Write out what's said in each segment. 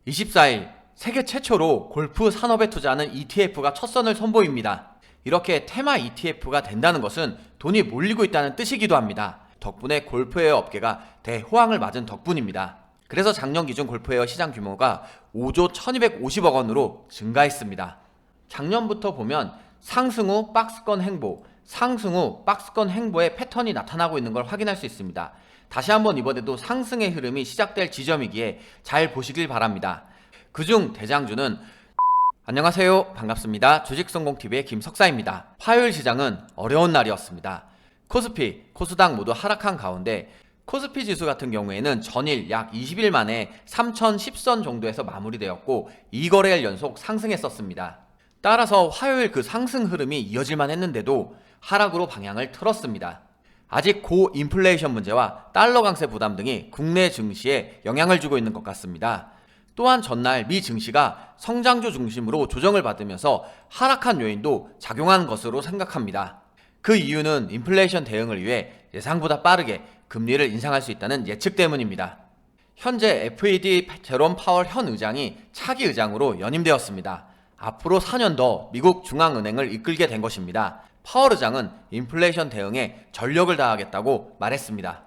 24일 세계 최초로 골프 산업에 투자하는 ETF가 첫 선을 선보입니다. 이렇게 테마 ETF가 된다는 것은 돈이 몰리고 있다는 뜻이기도 합니다. 덕분에 골프웨어 업계가 대호황을 맞은 덕분입니다. 그래서 작년 기준 골프웨어 시장 규모가 5조 1250억 원으로 증가했습니다. 작년부터 보면 상승 후 박스권 횡보, 상승 후 박스권 횡보의 패턴이 나타나고 있는 걸 확인할 수 있습니다. 다시 한번 이번에도 상승의 흐름이 시작될 지점이기에 잘 보시길 바랍니다. 그중 대장주는 안녕하세요. 반갑습니다. 주식성공TV의 김석사입니다. 화요일 시장은 어려운 날이었습니다. 코스피, 코스닥 모두 하락한 가운데 코스피 지수 같은 경우에는 전일 약 20일 만에 3010선 정도에서 마무리되었고 2거래일 연속 상승했었습니다. 따라서 화요일 그 상승 흐름이 이어질만 했는데도 하락으로 방향을 틀었습니다. 아직 고인플레이션 문제와 달러 강세 부담 등이 국내 증시에 영향을 주고 있는 것 같습니다. 또한 전날 미 증시가 성장주 중심으로 조정을 받으면서 하락한 요인도 작용한 것으로 생각합니다. 그 이유는 인플레이션 대응을 위해 예상보다 빠르게 금리를 인상할 수 있다는 예측 때문입니다. 현재 FED 제롬 파월 현 의장이 차기 의장으로 연임되었습니다. 앞으로 4년 더 미국 중앙은행을 이끌게 된 것입니다. 파월 의장은 인플레이션 대응에 전력을 다하겠다고 말했습니다.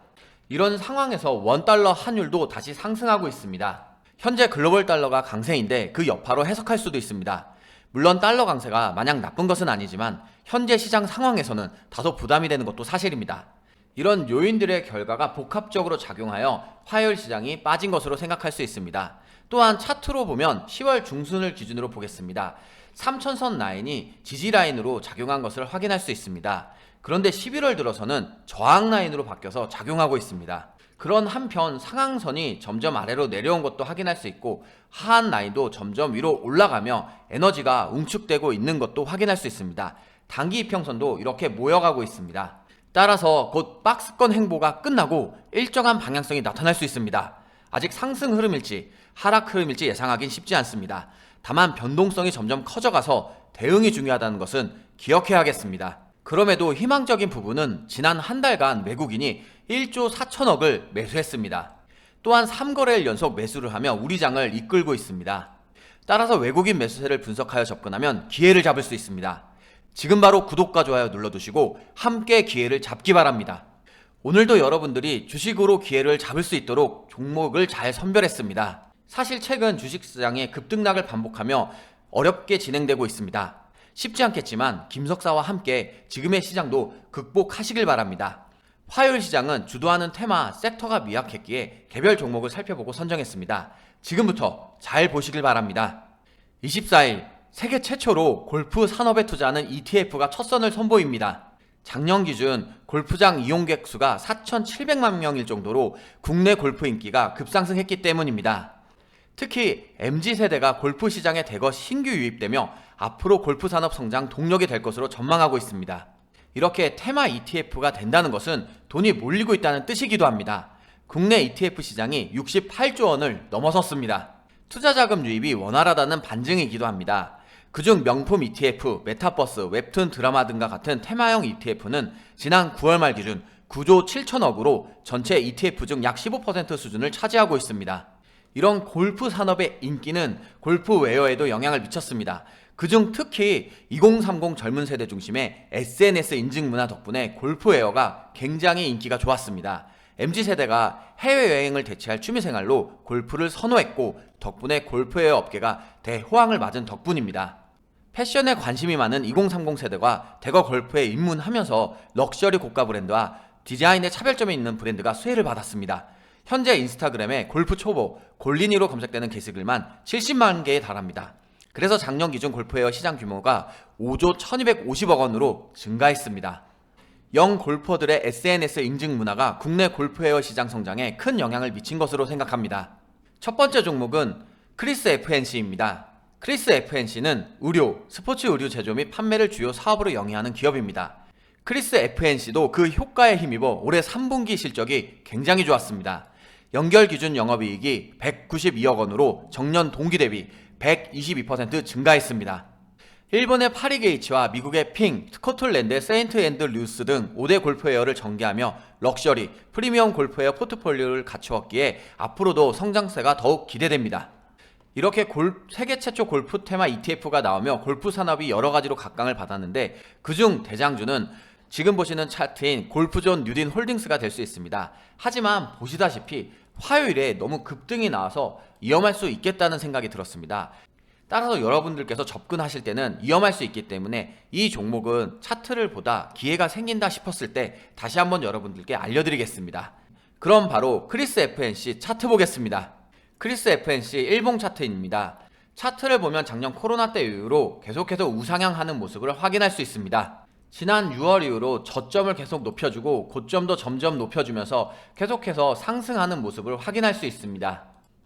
이런 상황에서 원달러 환율도 다시 상승하고 있습니다. 현재 글로벌 달러가 강세인데 그 여파로 해석할 수도 있습니다. 물론 달러 강세가 마냥 나쁜 것은 아니지만 현재 시장 상황에서는 다소 부담이 되는 것도 사실입니다. 이런 요인들의 결과가 복합적으로 작용하여 화요일 시장이 빠진 것으로 생각할 수 있습니다. 또한 차트로 보면 10월 중순을 기준으로 보겠습니다. 3000선 라인이 지지 라인으로 작용한 것을 확인할 수 있습니다. 그런데 11월 들어서는 저항 라인으로 바뀌어서 작용하고 있습니다. 그런 한편 상향선이 점점 아래로 내려온 것도 확인할 수 있고 하한 라인도 점점 위로 올라가며 에너지가 웅축되고 있는 것도 확인할 수 있습니다. 단기 이평선도 이렇게 모여가고 있습니다. 따라서 곧 박스권 횡보가 끝나고 일정한 방향성이 나타날 수 있습니다. 아직 상승 흐름일지 하락 흐름일지 예상하긴 쉽지 않습니다. 다만 변동성이 점점 커져가서 대응이 중요하다는 것은 기억해야겠습니다. 그럼에도 희망적인 부분은 지난 한 달간 외국인이 1조 4천억을 매수했습니다. 또한 3거래일 연속 매수를 하며 우리장을 이끌고 있습니다. 따라서 외국인 매수세를 분석하여 접근하면 기회를 잡을 수 있습니다. 지금 바로 구독과 좋아요 눌러두시고 함께 기회를 잡기 바랍니다. 오늘도 여러분들이 주식으로 기회를 잡을 수 있도록 종목을 잘 선별했습니다. 사실 최근 주식시장의 급등락을 반복하며 어렵게 진행되고 있습니다. 쉽지 않겠지만 김석사와 함께 지금의 시장도 극복하시길 바랍니다. 화요일 시장은 주도하는 테마, 섹터가 미약했기에 개별 종목을 살펴보고 선정했습니다. 지금부터 잘 보시길 바랍니다. 24일 세계 최초로 골프 산업에 투자하는 ETF가 첫 선을 선보입니다. 작년 기준 골프장 이용객 수가 4,700만 명일 정도로 국내 골프 인기가 급상승했기 때문입니다. 특히 MZ세대가 골프 시장에 대거 신규 유입되며 앞으로 골프 산업 성장 동력이 될 것으로 전망하고 있습니다. 이렇게 테마 ETF가 된다는 것은 돈이 몰리고 있다는 뜻이기도 합니다. 국내 ETF 시장이 68조 원을 넘어섰습니다. 투자 자금 유입이 원활하다는 반증이기도 합니다. 그중 명품 ETF, 메타버스, 웹툰 드라마 등과 같은 테마형 ETF는 지난 9월 말 기준 9조 7천억으로 전체 ETF 중 약 15% 수준을 차지하고 있습니다. 이런 골프 산업의 인기는 골프웨어에도 영향을 미쳤습니다. 그중 특히 2030 젊은 세대 중심의 SNS 인증 문화 덕분에 골프웨어가 굉장히 인기가 좋았습니다. MZ세대가 해외여행을 대체할 취미생활로 골프를 선호했고 덕분에 골프웨어 업계가 대호황을 맞은 덕분입니다. 패션에 관심이 많은 2030 세대가 대거 골프에 입문하면서 럭셔리 고가 브랜드와 디자인의 차별점이 있는 브랜드가 수혜를 받았습니다. 현재 인스타그램에 골프 초보, 골린이로 검색되는 게시글만 70만 개에 달합니다. 그래서 작년 기준 골프웨어 시장 규모가 5조 1250억 원으로 증가했습니다. 영 골퍼들의 SNS 인증 문화가 국내 골프웨어 시장 성장에 큰 영향을 미친 것으로 생각합니다. 첫 번째 종목은 크리스 FNC입니다. 크리스 FNC는 의료, 스포츠 의류 제조 및 판매를 주요 사업으로 영위하는 기업입니다. 크리스 FNC도 그 효과에 힘입어 올해 3분기 실적이 굉장히 좋았습니다. 연결 기준 영업이익이 192억 원으로 정년 동기 대비 122% 증가했습니다. 일본의 파리게이츠와 미국의 핑, 스코틀랜드의 세인트 앤드 루스 등 5대 골프웨어를 전개하며 럭셔리, 프리미엄 골프웨어 포트폴리오를 갖추었기에 앞으로도 성장세가 더욱 기대됩니다. 이렇게 세계 최초 골프 테마 ETF가 나오며 골프 산업이 여러 가지로 각광을 받았는데 그중 대장주는 지금 보시는 차트인 골프존 뉴딘 홀딩스가 될 수 있습니다. 하지만 보시다시피 화요일에 너무 급등이 나와서 위험할 수 있겠다는 생각이 들었습니다. 따라서 여러분들께서 접근하실 때는 위험할 수 있기 때문에 이 종목은 차트를 보다 기회가 생긴다 싶었을 때 다시 한번 여러분들께 알려드리겠습니다. 그럼 바로 크리스 FNC 차트 보겠습니다. 크리스 FNC 일봉 차트입니다. 차트를 보면 작년 코로나 때 이후로 계속해서 우상향하는 모습을 확인할 수 있습니다. 지난 6월 이후로 저점을 계속 높여주고 고점도 점점 높여주면서 계속해서 상승하는 모습을 확인할 수 있습니다.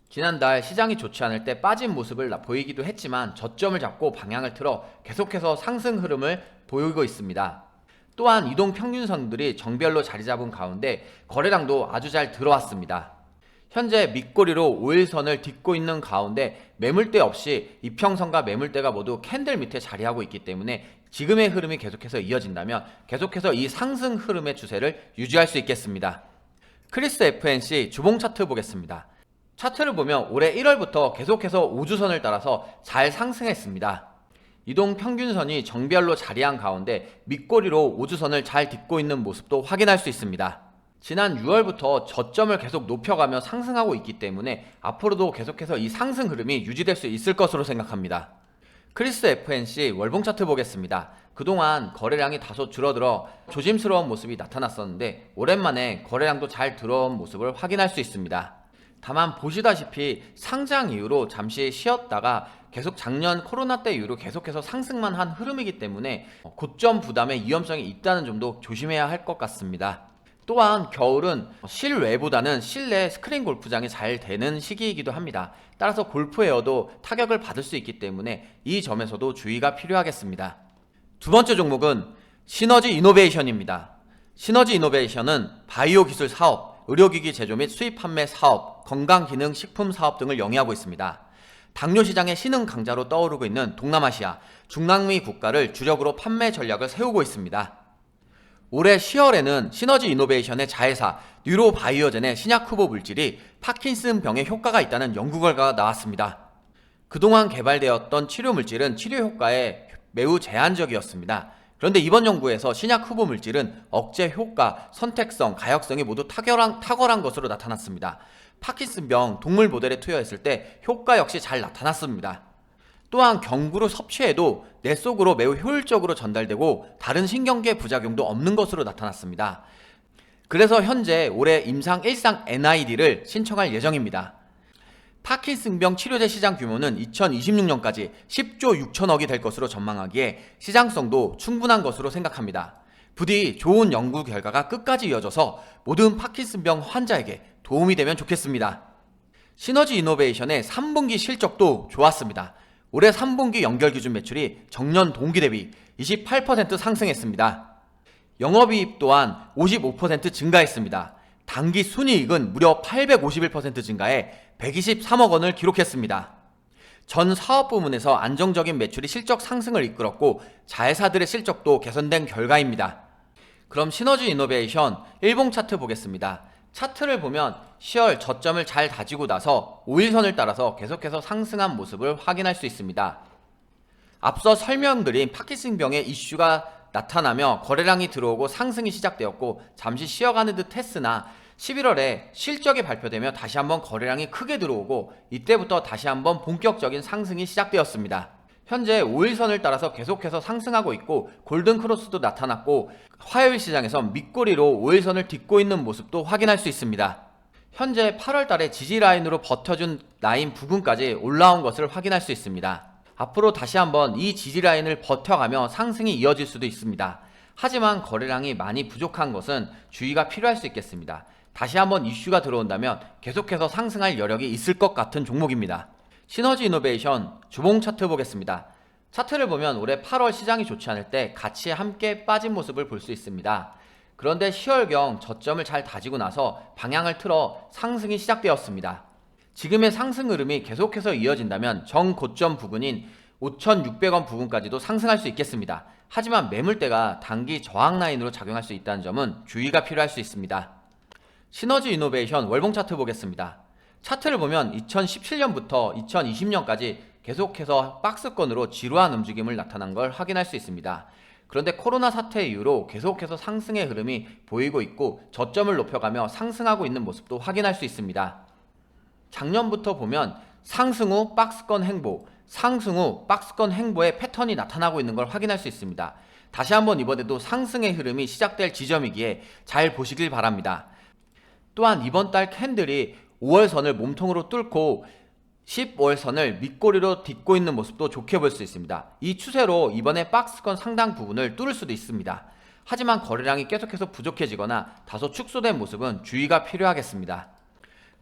지난달 시장이 좋지 않을 때 빠진 모습을 보이기도 했지만 저점을 잡고 방향을 틀어 계속해서 상승 흐름을 보이고 있습니다. 또한 이동평균선들이 정별로 자리 잡은 가운데 거래량도 아주 잘 들어왔습니다. 현재 밑꼬리로 5일선을 딛고 있는 가운데 매물대 없이 이평선과 매물대가 모두 캔들 밑에 자리하고 있기 때문에 지금의 흐름이 계속해서 이어진다면 계속해서 이 상승 흐름의 추세를 유지할 수 있겠습니다. 크리스 FNC 주봉 차트 보겠습니다. 차트를 보면 올해 1월부터 계속해서 우주선을 따라서 잘 상승했습니다. 이동평균선이 정별로 자리한 가운데 밑꼬리로 우주선을 잘 딛고 있는 모습도 확인할 수 있습니다. 지난 6월부터 저점을 계속 높여가며 상승하고 있기 때문에 앞으로도 계속해서 이 상승 흐름이 유지될 수 있을 것으로 생각합니다. 크리스 FNC 월봉 차트 보겠습니다. 그동안 거래량이 다소 줄어들어 조심스러운 모습이 나타났었는데 오랜만에 거래량도 잘 들어온 모습을 확인할 수 있습니다. 다만 보시다시피 상장 이후로 잠시 쉬었다가 계속 작년 코로나 때 이후로 계속해서 상승만 한 흐름이기 때문에 고점 부담의 위험성이 있다는 점도 조심해야 할 것 같습니다. 또한 겨울은 실외보다는 실내 스크린 골프장이 잘 되는 시기이기도 합니다. 따라서 골프웨어도 타격을 받을 수 있기 때문에 이 점에서도 주의가 필요하겠습니다. 두 번째 종목은 시너지 이노베이션입니다. 시너지 이노베이션은 바이오 기술 사업, 의료기기 제조 및 수입 판매 사업, 건강기능 식품 사업 등을 영위하고 있습니다. 당뇨 시장의 신흥 강자로 떠오르고 있는 동남아시아, 중남미 국가를 주력으로 판매 전략을 세우고 있습니다. 올해 10월에는 시너지 이노베이션의 자회사 뉴로바이오젠의 신약 후보 물질이 파킨슨병에 효과가 있다는 연구 결과가 나왔습니다. 그동안 개발되었던 치료 물질은 치료 효과에 매우 제한적이었습니다. 그런데 이번 연구에서 신약 후보 물질은 억제 효과, 선택성, 가역성이 모두 탁월한 것으로 나타났습니다. 파킨슨병 동물 모델에 투여했을 때 효과 역시 잘 나타났습니다. 또한 경구를 섭취해도 뇌 속으로 매우 효율적으로 전달되고 다른 신경계 부작용도 없는 것으로 나타났습니다. 그래서 현재 올해 임상 1상 NID를 신청할 예정입니다. 파킨슨병 치료제 시장 규모는 2026년까지 10조 6천억이 될 것으로 전망하기에 시장성도 충분한 것으로 생각합니다. 부디 좋은 연구 결과가 끝까지 이어져서 모든 파킨슨병 환자에게 도움이 되면 좋겠습니다. 시너지 이노베이션의 3분기 실적도 좋았습니다. 올해 3분기 연결기준 매출이 정년 동기 대비 28% 상승했습니다. 영업이익 또한 55% 증가했습니다. 당기 순이익은 무려 851% 증가해 123억 원을 기록했습니다. 전 사업 부문에서 안정적인 매출이 실적 상승을 이끌었고 자회사들의 실적도 개선된 결과입니다. 그럼 시너지 이노베이션 일봉 차트 보겠습니다. 차트를 보면 10월 저점을 잘 다지고 나서 5일선을 따라서 계속해서 상승한 모습을 확인할 수 있습니다. 앞서 설명드린 파킨슨병의 이슈가 나타나며 거래량이 들어오고 상승이 시작되었고 잠시 쉬어가는 듯 했으나 11월에 실적이 발표되며 다시 한번 거래량이 크게 들어오고 이때부터 다시 한번 본격적인 상승이 시작되었습니다. 현재 5일선을 따라서 계속해서 상승하고 있고 골든크로스도 나타났고 화요일 시장에서 밑꼬리로 5일선을 딛고 있는 모습도 확인할 수 있습니다. 현재 8월 달에 지지라인으로 버텨준 라인 부근까지 올라온 것을 확인할 수 있습니다. 앞으로 다시 한번 이 지지라인을 버텨가며 상승이 이어질 수도 있습니다. 하지만 거래량이 많이 부족한 것은 주의가 필요할 수 있겠습니다. 다시 한번 이슈가 들어온다면 계속해서 상승할 여력이 있을 것 같은 종목입니다. 시너지 이노베이션 주봉 차트 보겠습니다. 차트를 보면 올해 8월 시장이 좋지 않을 때 같이 함께 빠진 모습을 볼 수 있습니다. 그런데 10월경 저점을 잘 다지고 나서 방향을 틀어 상승이 시작되었습니다. 지금의 상승 흐름이 계속해서 이어진다면 정고점 부근인 5,600원 부근까지도 상승할 수 있겠습니다. 하지만 매물대가 단기 저항 라인으로 작용할 수 있다는 점은 주의가 필요할 수 있습니다. 시너지 이노베이션 월봉 차트 보겠습니다. 차트를 보면 2017년부터 2020년까지 계속해서 박스권으로 지루한 움직임을 나타난 걸 확인할 수 있습니다. 그런데 코로나 사태 이후로 계속해서 상승의 흐름이 보이고 있고 저점을 높여가며 상승하고 있는 모습도 확인할 수 있습니다. 작년부터 보면 상승 후 박스권 횡보, 상승 후 박스권 횡보의 패턴이 나타나고 있는 걸 확인할 수 있습니다. 다시 한번 이번에도 상승의 흐름이 시작될 지점이기에 잘 보시길 바랍니다. 또한 이번 달 캔들이 5월선을 몸통으로 뚫고 15월선을 밑꼬리로 딛고 있는 모습도 좋게 볼 수 있습니다. 이 추세로 이번에 박스권 상당 부분을 뚫을 수도 있습니다. 하지만 거래량이 계속해서 부족해지거나 다소 축소된 모습은 주의가 필요하겠습니다.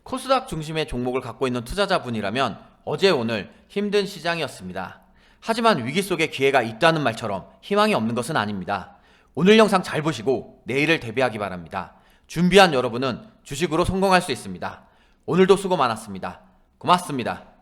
코스닥 중심의 종목을 갖고 있는 투자자분이라면 어제 오늘 힘든 시장이었습니다. 하지만 위기 속에 기회가 있다는 말처럼 희망이 없는 것은 아닙니다. 오늘 영상 잘 보시고 내일을 대비하기 바랍니다. 준비한 여러분은 주식으로 성공할 수 있습니다. 오늘도 수고 많았습니다. 고맙습니다.